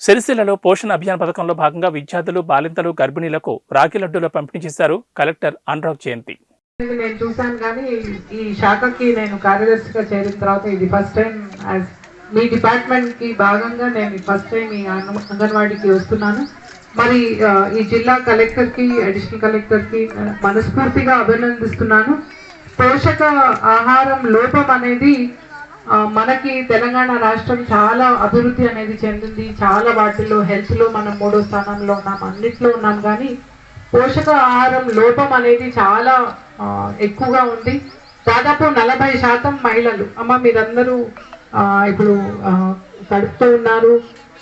సిరిసిల్లలో పోషణ అభియాన్ పథకంలో భాగంగా విద్యార్థులు, బాలింతలు, గర్భిణీలకు రాగి లడ్డూల పంపిణీ చేశారు కలెక్టర్ అనురాగ్ జయంతి. నేను చూసాను కానీ ఈ శాఖకి నేను కార్యదర్శిగా చేరిన తర్వాత ఇది ఫస్ట్ టైం మీ డిపార్ట్మెంట్ కి భాగంగా నేను ఫస్ట్ టైం ఈ అంగన్వాడీకి వస్తున్నాను. మరి ఈ జిల్లా కలెక్టర్ కి, అడిషనల్ కలెక్టర్ కి మనస్ఫూర్తిగా అభినందిస్తున్నాను. పోషక ఆహారం లోపం అనేది మనకి తెలంగాణ రాష్ట్రం చాలా అభివృద్ధి అనేది చెందింది. చాలా వాటిల్లో హెల్త్ లో మనం 3వ స్థానంలో ఉన్నాం, అన్నిట్లో ఉన్నాం. కానీ పోషక ఆహారం లోపం అనేది చాలా ఎక్కువగా ఉంది. దాదాపు 40% మహిళలు, అమ్మ మీరందరూ ఇప్పుడు కడుపుతూ ఉన్నారు,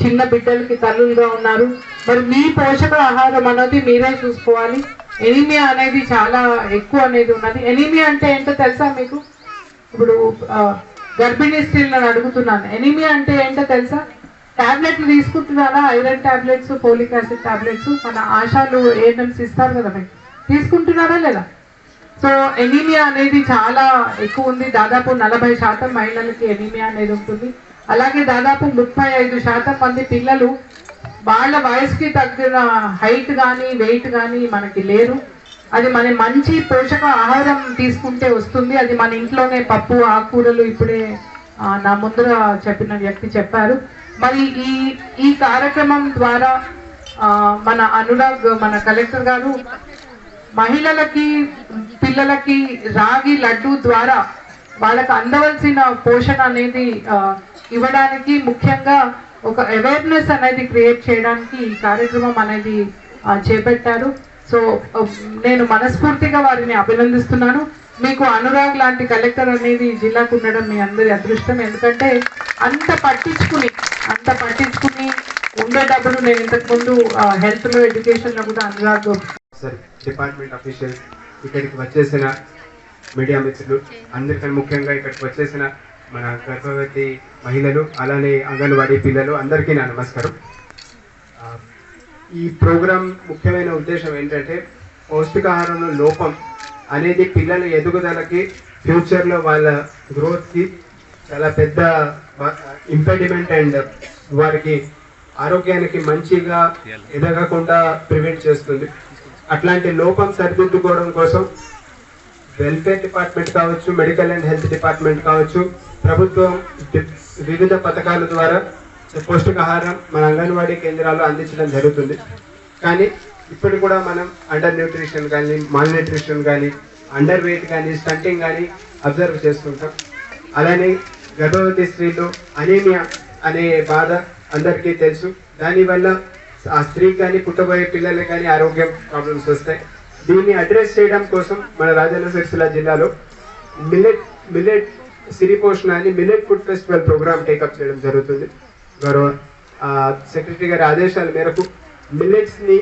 చిన్న బిడ్డలకి తల్లులుగా ఉన్నారు. మరి మీ పోషక ఆహారం అనేది మీరే చూసుకోవాలి. ఎనీమియా అనేది చాలా ఎక్కువ అనేది ఉన్నది. ఎనీమియా అంటే ఏంటో తెలుసా మీకు? ఇప్పుడు గర్భిణీ స్త్రీలను అడుగుతున్నాను, ఎనీమియా అంటే ఏంటో తెలుసా? టాబ్లెట్లు తీసుకుంటున్నారా? Iron tablets, folic acid tablets మన ఆశాలు ఏఎన్ఎంస్ ఇస్తారు కదా, మీకు తీసుకుంటున్నారా లేదా? సో ఎనీమియా అనేది చాలా ఎక్కువ ఉంది. దాదాపు 40% మహిళలకి ఎనీమియా అనేది ఉంటుంది. అలాగే దాదాపు 35% మంది పిల్లలు వాళ్ళ వయసుకి తగ్గిన హైట్ కానీ వెయిట్ కానీ మనకి లేరు. అది మన మంచి పోషక ఆహారం తీసుకుంటే వస్తుంది. అది మన ఇంట్లోనే పప్పు, ఆకుకూరలు ఇప్పుడే నా ముందర చెప్పిన వ్యక్తి చెప్పారు. మరి ఈ కార్యక్రమం ద్వారా మన అనురాగ్, మన కలెక్టర్ గారు మహిళలకి, పిల్లలకి రాగి లడ్డు ద్వారా వాళ్ళకి అందవలసిన పోషణ అనేది ఇవ్వడానికి, ముఖ్యంగా ఒక అవేర్నెస్ అనేది క్రియేట్ చేయడానికి ఈ కార్యక్రమం అనేది చేపట్టారు. సో నేను మనస్ఫూర్తిగా వారిని అభినందిస్తున్నాను. మీకు అనురాగ్ లాంటి కలెక్టర్ అనేది జిల్లాకు ఉండడం మీ అందరి అదృష్టం. ఎందుకంటే అంత పట్టించుకుని ఉండేటప్పుడు నేను ఇంతకుముందు హెల్త్లో, ఎడ్యుకేషన్లో కూడా అనురాగ్ డిపార్ట్మెంట్ అఫీషియల్స్, ఇక్కడికి వచ్చేసిన మీడియా మిత్రులు అందరికన్నా ముఖ్యంగా ఇక్కడికి వచ్చేసిన మన గర్భవతి మహిళలు, అలానే అంగన్వాడీ పిల్లలు అందరికీ నా నమస్కారం. ఈ ప్రోగ్రాం ముఖ్యమైన ఉద్దేశం ఏంటంటే పౌష్టికాహారంలో లోపం అనేది పిల్లల ఎదుగుదలకి, ఫ్యూచర్లో వాళ్ళ గ్రోత్కి చాలా పెద్ద ఇంపెడిమెంట్ అండ్ వారికి ఆరోగ్యానికి మంచిగా ఎదగకుండా ప్రివెంట్ చేస్తుంది. అట్లాంటి లోపం సరిదిద్దుకోవడం కోసం వెల్ఫేర్ డిపార్ట్మెంట్ కావచ్చు, మెడికల్ అండ్ హెల్త్ డిపార్ట్మెంట్ కావచ్చు, ప్రభుత్వం వివిధ పథకాల ద్వారా పౌష్టికాహారం మన అంగన్వాడీ కేంద్రాల్లో అందించడం జరుగుతుంది. కానీ ఇప్పుడు కూడా మనం అండర్ న్యూట్రిషన్ కానీ, మాల్ న్యూట్రిషన్ కానీ, అండర్ వెయిట్ కానీ, స్టంటింగ్ కానీ అబ్జర్వ్ చేస్తుంటాం. అలానే గర్భవతి స్త్రీలు అనీమియా అనే బాధ అందరికీ తెలుసు. దానివల్ల ఆ స్త్రీకి కానీ, పుట్టబోయే పిల్లలకి కానీ ఆరోగ్యం ప్రాబ్లమ్స్ వస్తాయి. దీన్ని అడ్రస్ చేయడం కోసం మన రాజన్న సిరిసిల్ల జిల్లాలో మిల్లెట్ సిరిపోషణ అని millet food festival programme take up చేయడం జరుగుతుంది. గౌరవ సెక్రటరీ గారి ఆదేశాల మేరకు మిల్లెట్స్ని